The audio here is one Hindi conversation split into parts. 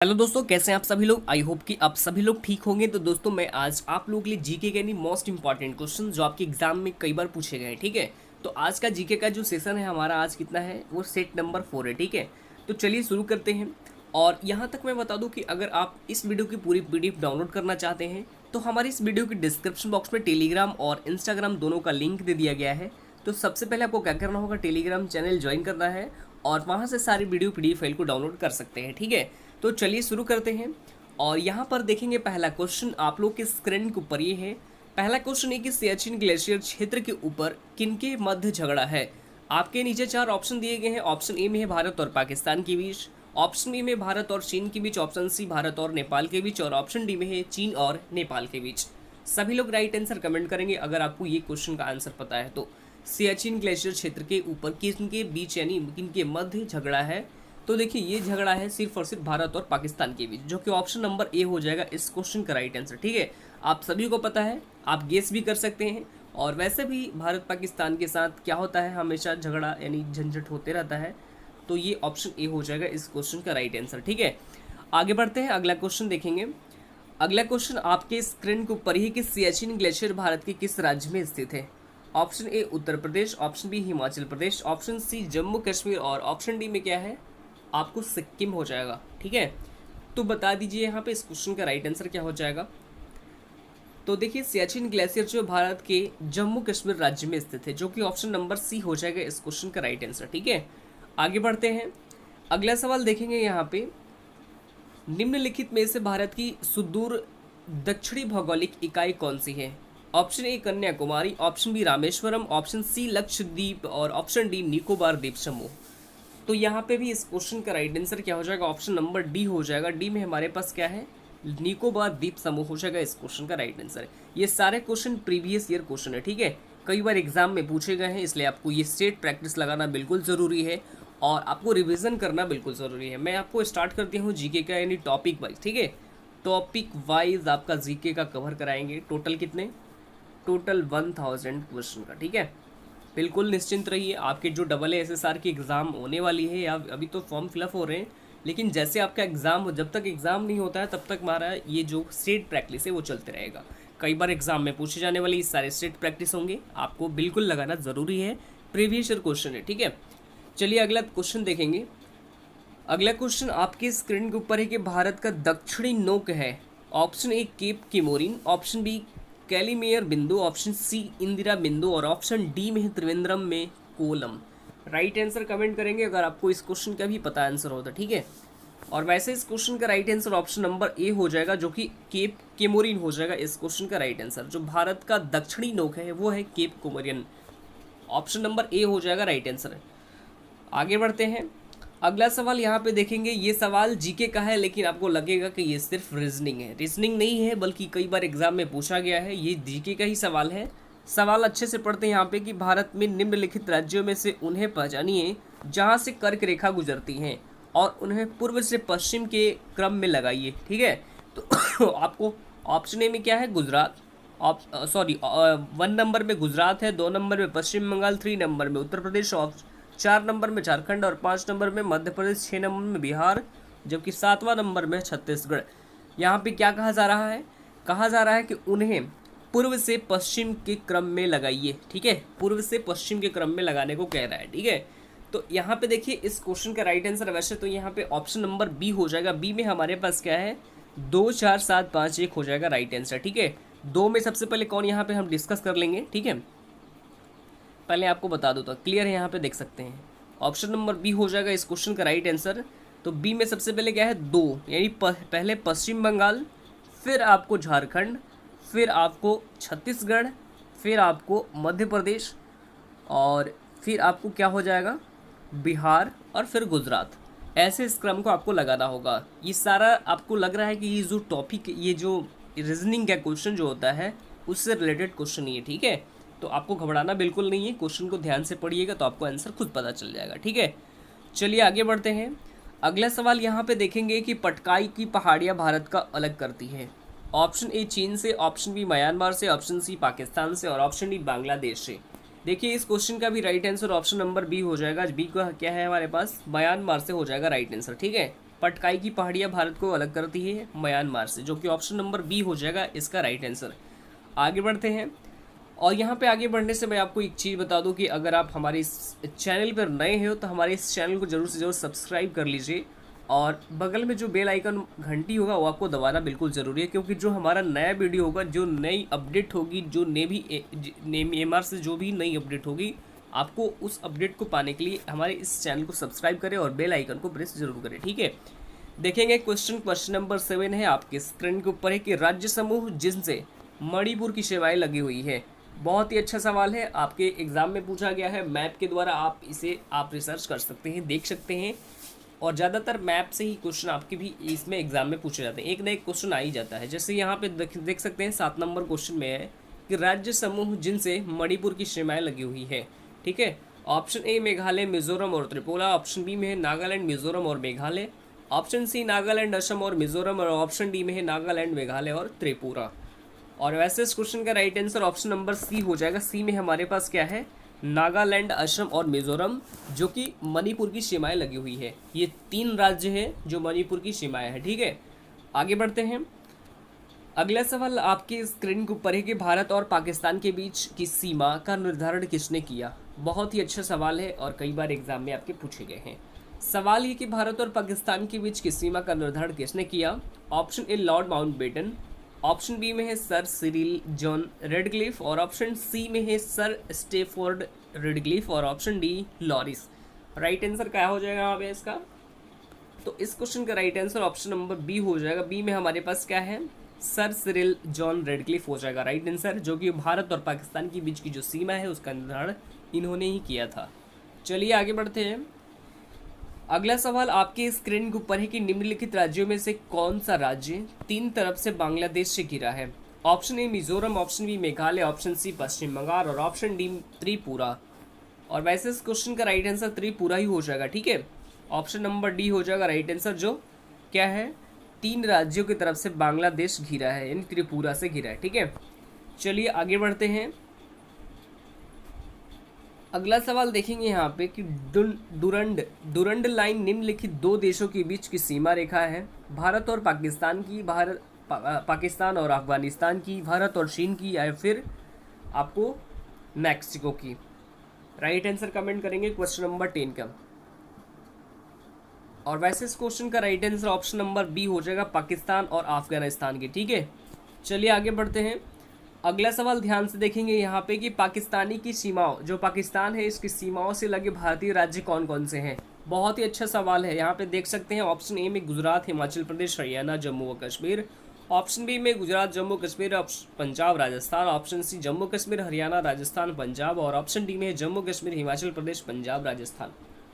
हेलो दोस्तों, कैसे हैं आप सभी लोग। आई होप कि आप सभी लोग ठीक होंगे। तो दोस्तों, मैं आज आप लोगों के लिए जीके के मोस्ट इंपॉर्टेंट क्वेश्चन जो आपके एग्जाम में कई बार पूछे गए हैं, ठीक है। तो आज का जीके का जो सेशन है हमारा आज कितना है, वो सेट नंबर 4 है, ठीक है। तो चलिए शुरू करते हैं। और यहाँ तक मैं बता दूँ कि अगर आप इस वीडियो की पूरी पीडीएफ डाउनलोड करना चाहते हैं तो हमारी इस वीडियो की डिस्क्रिप्शन बॉक्स में टेलीग्राम और इंस्टाग्राम दोनों का लिंक दे दिया गया है। तो सबसे पहले आपको क्या करना होगा, टेलीग्राम चैनल ज्वाइन करना है और वहाँ से सारी वीडियो पीडीएफ फाइल को डाउनलोड कर सकते हैं, ठीक है। तो चलिए शुरू करते हैं। और यहाँ पर देखेंगे पहला क्वेश्चन आप लोग के स्क्रीन के ऊपर ये है। पहला क्वेश्चन है कि सियाचिन ग्लेशियर क्षेत्र के ऊपर किनके मध्य झगड़ा है। आपके नीचे 4 ऑप्शन दिए गए हैं। ऑप्शन ए में है भारत और पाकिस्तान के बीच, ऑप्शन बी में भारत और चीन के बीच, ऑप्शन सी भारत और नेपाल के बीच और ऑप्शन डी में है चीन और नेपाल के बीच। सभी लोग राइट आंसर कमेंट करेंगे अगर आपको ये क्वेश्चन का आंसर पता है तो। सियाचिन ग्लेशियर क्षेत्र के ऊपर किनके बीच यानी किनके मध्य झगड़ा है। तो देखिए ये झगड़ा है सिर्फ और सिर्फ भारत और पाकिस्तान के बीच, जो कि ऑप्शन नंबर ए हो जाएगा इस क्वेश्चन का राइट आंसर, ठीक है। आप सभी को पता है, आप गेस भी कर सकते हैं। और वैसे भी भारत पाकिस्तान के साथ क्या होता है, हमेशा झगड़ा यानी झंझट होते रहता है। तो ये ऑप्शन ए हो जाएगा इस क्वेश्चन का राइट आंसर, ठीक है। आगे बढ़ते हैं, अगला क्वेश्चन देखेंगे। अगला क्वेश्चन आपके स्क्रीन के ऊपर ही कि सियाचिन ग्लेशियर भारत के किस राज्य में स्थित है। Option A Uttar Pradesh, option B Himachal Pradesh, option C Jammu Kashmir और ऑप्शन डी में क्या है, आपको सिक्किम हो जाएगा, ठीक है। तो बता दीजिए यहाँ पे इस क्वेश्चन का राइट आंसर क्या हो जाएगा। तो देखिए सियाचिन ग्लेशियर जो भारत के जम्मू कश्मीर राज्य में स्थित है, जो कि ऑप्शन नंबर सी हो जाएगा इस क्वेश्चन का राइट आंसर, ठीक है। आगे बढ़ते हैं, अगला सवाल देखेंगे। यहाँ पे निम्नलिखित में से भारत की सुदूर दक्षिणी भौगोलिक इकाई कौन सी है। Option A Kanyakumari, option B Rameswaram, option C Lakshadweep और ऑप्शन डी निकोबार द्वीप समूह। तो यहाँ पे भी इस क्वेश्चन का राइट आंसर क्या हो जाएगा, ऑप्शन नंबर डी हो जाएगा। डी में हमारे पास क्या है, निकोबार द्वीप समूह हो जाएगा इस क्वेश्चन का राइट आंसर। ये सारे क्वेश्चन प्रीवियस ईयर क्वेश्चन है, ठीक है। कई बार एग्जाम में पूछे गए हैं, इसलिए आपको ये स्टेट प्रैक्टिस लगाना बिल्कुल ज़रूरी है और आपको रिविजन करना बिल्कुल ज़रूरी है। मैं आपको स्टार्ट करती हूँ जीके का यानी टॉपिक वाइज, ठीक है। टॉपिक वाइज आपका जीके का कवर कराएंगे। टोटल कितने, टोटल 1000 क्वेश्चन का, ठीक है। बिल्कुल निश्चिंत रहिए, आपके जो डबल एसएसआर की एग्ज़ाम होने वाली है या अभी तो फॉर्म फिलअप हो रहे हैं, लेकिन जैसे आपका एग्ज़ाम हो, जब तक एग्ज़ाम नहीं होता है तब तक हमारा ये जो स्टेट प्रैक्टिस है वो चलते रहेगा। कई बार एग्जाम में पूछे जाने वाले इस सारे स्टेट प्रैक्टिस होंगे, आपको बिल्कुल लगाना ज़रूरी है। प्रीवियस ईयर क्वेश्चन है, ठीक है। चलिए अगला क्वेश्चन देखेंगे। अगला क्वेश्चन आपके स्क्रीन के ऊपर है कि भारत का दक्षिणी नोक है। Option A Cape Comorin, option B Calimere बिंदु, ऑप्शन सी इंदिरा बिंदु और ऑप्शन डी में है त्रिवेंद्रम में कोलम। राइट आंसर कमेंट करेंगे अगर आपको इस क्वेश्चन का भी पता आंसर होता, ठीक है। और वैसे इस क्वेश्चन का right answer option number A हो जाएगा, जो कि केप केमोरिन हो जाएगा इस क्वेश्चन का राइट आंसर। जो भारत का दक्षिणी नोक है वो है केप कोमोरियन, ऑप्शन नंबर ए हो जाएगा राइट आंसर। आगे बढ़ते हैं, अगला सवाल यहाँ पे देखेंगे। ये सवाल जीके का है, लेकिन आपको लगेगा कि ये सिर्फ रीजनिंग है। रीजनिंग नहीं है, बल्कि कई बार एग्जाम में पूछा गया है। ये जीके का ही सवाल है। सवाल अच्छे से पढ़ते हैं यहाँ पे कि भारत में निम्नलिखित राज्यों में से उन्हें पहचानिए जहाँ से कर्क रेखा गुजरती हैं और उन्हें पूर्व से पश्चिम के क्रम में लगाइए, ठीक है। तो आपको ऑप्शन ए में क्या है, गुजरात, 1 नंबर में गुजरात है, 2 नंबर में पश्चिम बंगाल, 3 नंबर में उत्तर प्रदेश, 4 नंबर में झारखंड और 5 नंबर में मध्य प्रदेश, 6 नंबर में बिहार, जबकि 7वां नंबर में छत्तीसगढ़। यहाँ पे क्या कहा जा रहा है, कहा जा रहा है कि उन्हें पूर्व से पश्चिम के क्रम में लगाइए, ठीक है। पूर्व से पश्चिम के क्रम में लगाने को कह रहा है, ठीक है। तो यहाँ पे देखिए इस क्वेश्चन का राइट आंसर वैसे तो यहाँ पे ऑप्शन नंबर बी हो जाएगा। बी में हमारे पास क्या है, 2 4 7 5 1 हो जाएगा राइट आंसर, ठीक है। 2 में सबसे पहले कौन, यहाँ पे हम डिस्कस कर लेंगे, ठीक है। पहले आपको बता दो तो क्लियर है, यहाँ पे देख सकते हैं ऑप्शन नंबर बी हो जाएगा इस क्वेश्चन का राइट आंसर। तो बी में सबसे पहले क्या है, 2 यानी पहले पश्चिम बंगाल, फिर आपको झारखंड, फिर आपको छत्तीसगढ़, फिर आपको मध्य प्रदेश और फिर आपको क्या हो जाएगा, बिहार और फिर गुजरात। ऐसे इस क्रम को आपको लगाना होगा। ये सारा आपको लग रहा है कि ये जो टॉपिक, ये जो रीजनिंग का क्वेश्चन जो होता है उससे रिलेटेड क्वेश्चन ही है, ठीक है। तो आपको घबराना बिल्कुल नहीं है, क्वेश्चन को ध्यान से पढ़िएगा तो आपको आंसर खुद पता चल जाएगा, ठीक है। चलिए आगे बढ़ते हैं। अगला सवाल यहाँ पे देखेंगे कि पटकाई की पहाड़ियाँ भारत का अलग करती हैं। ऑप्शन ए चीन से, ऑप्शन बी म्यांमार से, ऑप्शन सी पाकिस्तान से और ऑप्शन डी बांग्लादेश से। देखिए इस क्वेश्चन का भी right answer option number B हो जाएगा। बी का क्या है हमारे पास, म्यांमार से हो जाएगा राइट आंसर, ठीक है। पटकाई की पहाड़ियाँ भारत को अलग करती है म्यांमार से, जो कि ऑप्शन नंबर बी हो जाएगा इसका राइट आंसर। आगे बढ़ते हैं, और यहाँ पे आगे बढ़ने से मैं आपको एक चीज़ बता दूँ कि अगर आप हमारे इस चैनल पर नए हो तो हमारे इस चैनल को जरूर से जरूर सब्सक्राइब कर लीजिए, और बगल में जो बेल आइकन घंटी होगा वो आपको दबाना बिल्कुल ज़रूरी है, क्योंकि जो हमारा नया वीडियो होगा, जो नई अपडेट होगी, जो एमआर से जो भी नई अपडेट होगी, आपको उस अपडेट को पाने के लिए हमारे इस चैनल को सब्सक्राइब करें और बेल आइकन को प्रेस जरूर करें, ठीक है। देखेंगे क्वेश्चन नंबर 7 है आपके स्क्रीन के ऊपर है कि राज्य समूह जिनसे मणिपुर की सेवाएं लगी हुई है। बहुत ही अच्छा सवाल है, आपके एग्जाम में पूछा गया है, मैप के द्वारा आप इसे रिसर्च कर सकते हैं, देख सकते हैं, और ज़्यादातर मैप से ही क्वेश्चन आपके भी इसमें एग्जाम में पूछे जाते हैं, एक ना एक क्वेश्चन आ ही जाता है। जैसे यहाँ पे देख सकते हैं 7 नंबर क्वेश्चन में है कि राज्य समूह जिनसे मणिपुर की सीमाएं लगी हुई है, ठीक है। ऑप्शन ए मेघालय, मिजोरम और त्रिपुरा, ऑप्शन बी में है नागालैंड, मिजोरम और मेघालय, ऑप्शन सी नागालैंड, असम और मिजोरम, और ऑप्शन डी में है नागालैंड, मेघालय और त्रिपुरा। और वैसे इस क्वेश्चन का right answer option number C हो जाएगा। सी में हमारे पास क्या है, नागालैंड, असम और मिजोरम, जो कि मणिपुर की सीमाएं लगी हुई है। ये 3 राज्य हैं जो मणिपुर की सीमाएं हैं, ठीक है। आगे बढ़ते हैं, अगला सवाल आपके स्क्रीन के ऊपर है कि भारत और पाकिस्तान के बीच की सीमा का निर्धारण किसने किया। बहुत ही अच्छा सवाल है और कई बार एग्जाम में आपके पूछे गए हैं। सवाल ये कि भारत और पाकिस्तान के बीच की सीमा का निर्धारण किसने किया। Option A Lord Mountbatten, option B में है सर सिरिल जॉन रेडक्लिफ, और ऑप्शन सी में है सर स्टेफोर्ड रेडक्लिफ, और ऑप्शन डी लॉरिस। राइट आंसर क्या हो जाएगा यहाँ पे इसका, तो इस क्वेश्चन का right answer option number B हो जाएगा। बी में हमारे पास क्या है, सर सिरिल जॉन रेडक्लिफ हो जाएगा राइट आंसर, जो कि भारत और पाकिस्तान के बीच की जो सीमा है उसका निर्धारण इन्होंने ही किया था। चलिए आगे बढ़ते हैं, अगला सवाल आपके स्क्रीन के ऊपर है कि निम्नलिखित राज्यों में से कौन सा राज्य 3 तरफ से बांग्लादेश से घिरा है। Option A Mizoram, option B Meghalaya, option C Paschim Bangal, और ऑप्शन डी त्रिपुरा। और वैसे इस क्वेश्चन का राइट आंसर त्रिपुरा ही हो जाएगा, ठीक है। ऑप्शन नंबर डी हो जाएगा राइट आंसर, जो क्या है, 3 राज्यों की तरफ से बांग्लादेश घिरा है, यानी त्रिपुरा से घिरा है, ठीक है। चलिए आगे बढ़ते हैं, अगला सवाल देखेंगे यहाँ पे कि डुरंड लाइन निम्नलिखित 2 देशों के बीच की सीमा रेखा है। भारत और पाकिस्तान की, पाकिस्तान और अफगानिस्तान की, भारत और चीन की, या फिर आपको मैक्सिको की। राइट आंसर कमेंट करेंगे क्वेश्चन नंबर 10 का। और वैसे इस क्वेश्चन का right answer option number B हो जाएगा, पाकिस्तान और अफगानिस्तान की, ठीक है। चलिए आगे बढ़ते हैं, अगला सवाल ध्यान से देखेंगे यहाँ पे कि पाकिस्तानी की सीमाओं, जो पाकिस्तान है इसकी सीमाओं से लगे भारतीय राज्य कौन कौन से हैं। बहुत ही अच्छा सवाल है, यहाँ पे देख सकते हैं ऑप्शन ए में गुजरात, हिमाचल प्रदेश, हरियाणा, जम्मू व कश्मीर, ऑप्शन बी में गुजरात, जम्मू कश्मीर, पंजाब, राजस्थान, ऑप्शन सी जम्मू कश्मीर, हरियाणा, राजस्थान, पंजाब, और ऑप्शन डी में Jammu Kashmir, Himachal Pradesh, Punjab, Rajasthan.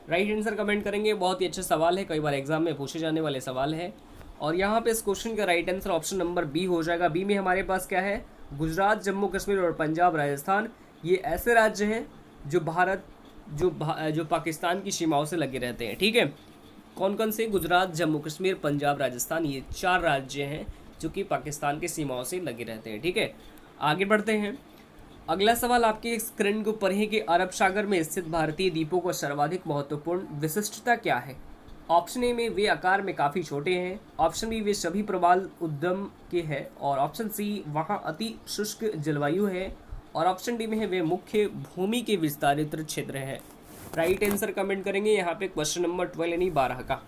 Right answer comment करेंगे। बहुत ही अच्छा सवाल है, कई बार एग्जाम में पूछे जाने वाले सवाल है, और यहाँ पे इस क्वेश्चन का right answer option number B हो जाएगा। बी में हमारे पास क्या है, गुजरात, जम्मू कश्मीर और पंजाब, राजस्थान, ये ऐसे राज्य हैं जो जो पाकिस्तान की सीमाओं से लगे रहते हैं, ठीक है। कौन कौन से, गुजरात, जम्मू कश्मीर, पंजाब, राजस्थान, ये 4 राज्य हैं जो कि पाकिस्तान की सीमाओं से लगे रहते हैं, ठीक है। आगे बढ़ते हैं, अगला सवाल आपके स्क्रीन के ऊपर है कि अरब सागर में स्थित भारतीय द्वीपों को सर्वाधिक महत्वपूर्ण विशिष्टता क्या है। ऑप्शन ए में वे आकार में काफ़ी छोटे हैं, ऑप्शन बी वे सभी प्रवाल उद्यम के हैं, और ऑप्शन सी वहाँ अति शुष्क जलवायु है, और ऑप्शन डी में है वे मुख्य भूमि के विस्तारित क्षेत्र है। राइट आंसर कमेंट करेंगे यहाँ पे क्वेश्चन नंबर 12 यानी 12 का।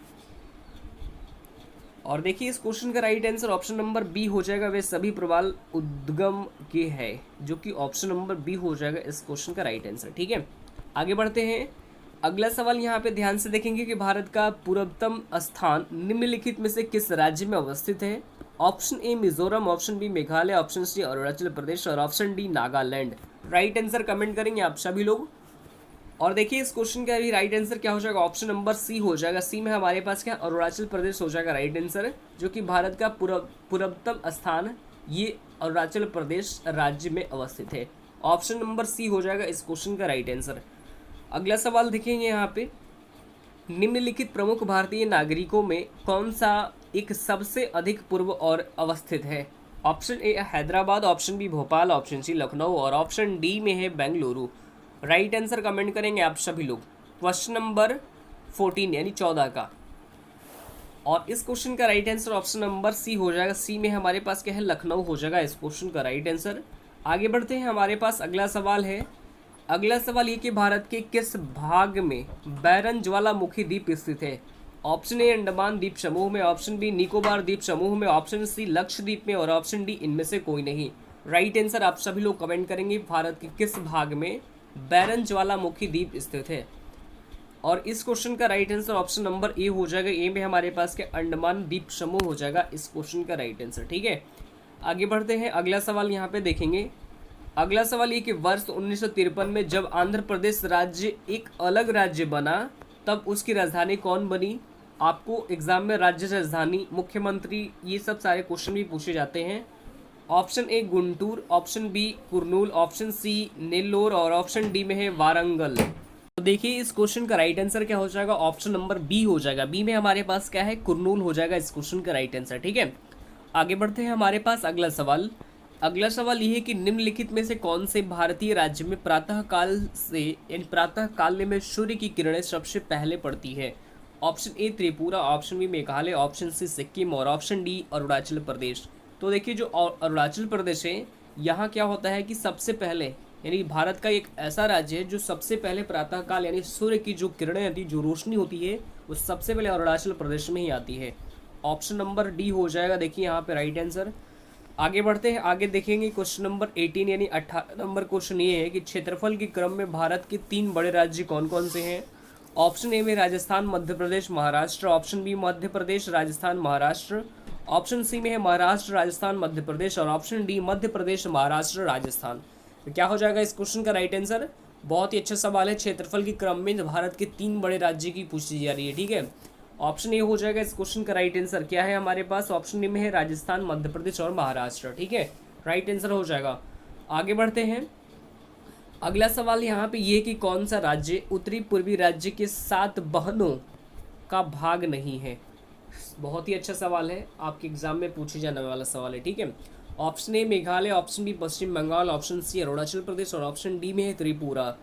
और देखिए इस क्वेश्चन का right answer option number B हो जाएगा, वे सभी प्रवाल उद्गम के हैं, जो कि ऑप्शन नंबर बी हो जाएगा इस क्वेश्चन का राइट आंसर, ठीक है। आगे बढ़ते हैं, अगला सवाल यहाँ पे ध्यान से देखेंगे कि भारत का पूर्वतम स्थान निम्नलिखित में से किस राज्य में अवस्थित है। Option A Mizoram, option B Meghalaya, option C Arunachal Pradesh, और option D Nagaland. Right answer comment करेंगे आप सभी लोग। और देखिए इस क्वेश्चन का भी राइट आंसर क्या हो जाएगा, ऑप्शन नंबर सी हो जाएगा। सी में हमारे पास क्या, अरुणाचल प्रदेश हो जाएगा राइट आंसर, जो कि भारत का पूर्वतम स्थान ये अरुणाचल प्रदेश राज्य में अवस्थित है। ऑप्शन नंबर सी हो जाएगा इस क्वेश्चन का राइट आंसर। अगला सवाल देखेंगे यहाँ पे, निम्नलिखित प्रमुख भारतीय नागरिकों में कौन सा एक सबसे अधिक पूर्व और अवस्थित है। Option A Hyderabad, option B Bhopal, option C Lucknow, और ऑप्शन डी में है बेंगलुरु। राइट आंसर कमेंट करेंगे आप सभी लोग क्वेश्चन नंबर 14 यानी 14 का। और इस क्वेश्चन का right answer option number C हो जाएगा। सी में हमारे पास क्या है, लखनऊ हो जाएगा इस क्वेश्चन का राइट आंसर। आगे बढ़ते हैं, हमारे पास अगला सवाल है। अगला सवाल ये कि भारत के किस भाग में बैरन ज्वालामुखी द्वीप स्थित है। ऑप्शन ए अंडमान द्वीप समूह में, ऑप्शन बी निकोबार द्वीप समूह में, ऑप्शन सी लक्षद्वीप में और ऑप्शन डी इनमें से कोई नहीं। राइट आंसर आप सभी लोग कमेंट करेंगे, भारत के किस भाग में बैरन ज्वालामुखी द्वीप स्थित है। और इस क्वेश्चन का right answer option number A हो जाएगा। ए में हमारे पास के अंडमान द्वीप समूह हो जाएगा इस क्वेश्चन का राइट आंसर। ठीक है, आगे बढ़ते हैं, अगला सवाल यहाँ पे देखेंगे। अगला सवाल ये कि वर्ष 1953 में जब आंध्र प्रदेश राज्य एक अलग राज्य बना तब उसकी राजधानी कौन बनी। आपको एग्जाम में राज्य राजधानी, मुख्यमंत्री, ये सब सारे क्वेश्चन भी पूछे जाते हैं। Option A Guntur, option B Kurnool, option C Nellore और ऑप्शन डी में है वारंगल। तो देखिए इस क्वेश्चन का राइट आंसर क्या हो जाएगा, ऑप्शन नंबर बी हो जाएगा। बी में हमारे पास क्या है, कुर्नूल हो जाएगा इस क्वेश्चन का राइट आंसर। ठीक है, आगे बढ़ते हैं, हमारे पास अगला सवाल। अगला सवाल ये है कि निम्नलिखित में से कौन से भारतीय राज्य में प्रातः काल में सूर्य की किरणें सबसे पहले पड़ती है। Option A Tripura, option B Meghalaya, option C Sikkim और ऑप्शन डी अरुणाचल प्रदेश। तो देखिए जो अरुणाचल प्रदेश है, यहाँ क्या होता है कि सबसे पहले, यानी भारत का एक ऐसा राज्य है जो सबसे पहले प्रातःकाल यानी सूर्य की जो किरणें आती, जो रोशनी होती है, वो सबसे पहले अरुणाचल प्रदेश में ही आती है। ऑप्शन नंबर डी हो जाएगा, देखिए यहाँ पे राइट आंसर। आगे बढ़ते हैं, आगे देखेंगे क्वेश्चन नंबर 18 यानी 18 नंबर क्वेश्चन ये है कि क्षेत्रफल के क्रम में भारत के 3 बड़े राज्य कौन कौन से हैं। ऑप्शन ए में Rajasthan, Madhya Pradesh, Maharashtra, option B Madhya Pradesh, Rajasthan, Maharashtra, option C में है महाराष्ट्र, राजस्थान, मध्य प्रदेश और ऑप्शन डी मध्य प्रदेश, महाराष्ट्र, राजस्थान। तो क्या हो जाएगा इस क्वेश्चन का राइट आंसर। बहुत ही अच्छा सवाल है, क्षेत्रफल के क्रम में भारत के 3 बड़े राज्य की पूछी जा रही है। ठीक है, ऑप्शन ए हो जाएगा इस क्वेश्चन का राइट आंसर। क्या है हमारे पास, ऑप्शन ए में है राजस्थान, मध्य प्रदेश और महाराष्ट्र। ठीक है, राइट आंसर हो जाएगा। आगे बढ़ते हैं, अगला सवाल यहाँ पे ये कि कौन सा राज्य उत्तरी पूर्वी राज्य के 7 बहनों का भाग नहीं है। बहुत ही अच्छा सवाल है, आपके एग्जाम में पूछे जाने वाला सवाल है। ठीक है, option A Meghalaya, option B Paschim Bangal, option C Arunachal Pradesh और ऑप्शन डी में है त्रिपुरा।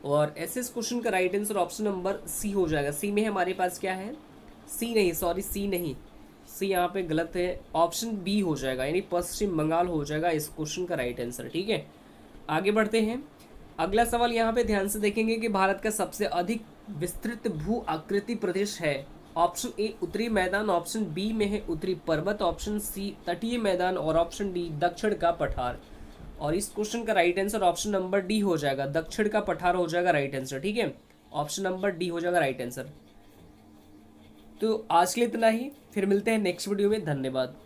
और ऐसे इस क्वेश्चन का right answer option number C हो जाएगा। सी में हमारे पास क्या है, सी नहीं, सॉरी सी नहीं, सी यहाँ पे गलत है, ऑप्शन बी हो जाएगा यानी पश्चिम बंगाल हो जाएगा इस क्वेश्चन का राइट आंसर। ठीक है, आगे बढ़ते हैं, अगला सवाल यहाँ पे ध्यान से देखेंगे कि भारत का सबसे अधिक विस्तृत भू आकृति प्रदेश है। ऑप्शन ए उत्तरी मैदान, ऑप्शन बी में है उत्तरी पर्वत, ऑप्शन सी तटीय मैदान और ऑप्शन डी दक्षिण का पठार। और इस क्वेश्चन का right answer option number D हो जाएगा, दक्षिण का पठार हो जाएगा राइट आंसर। ठीक है, ऑप्शन नंबर डी हो जाएगा राइट आंसर। तो आज के लिए इतना ही, फिर मिलते हैं नेक्स्ट वीडियो में। धन्यवाद।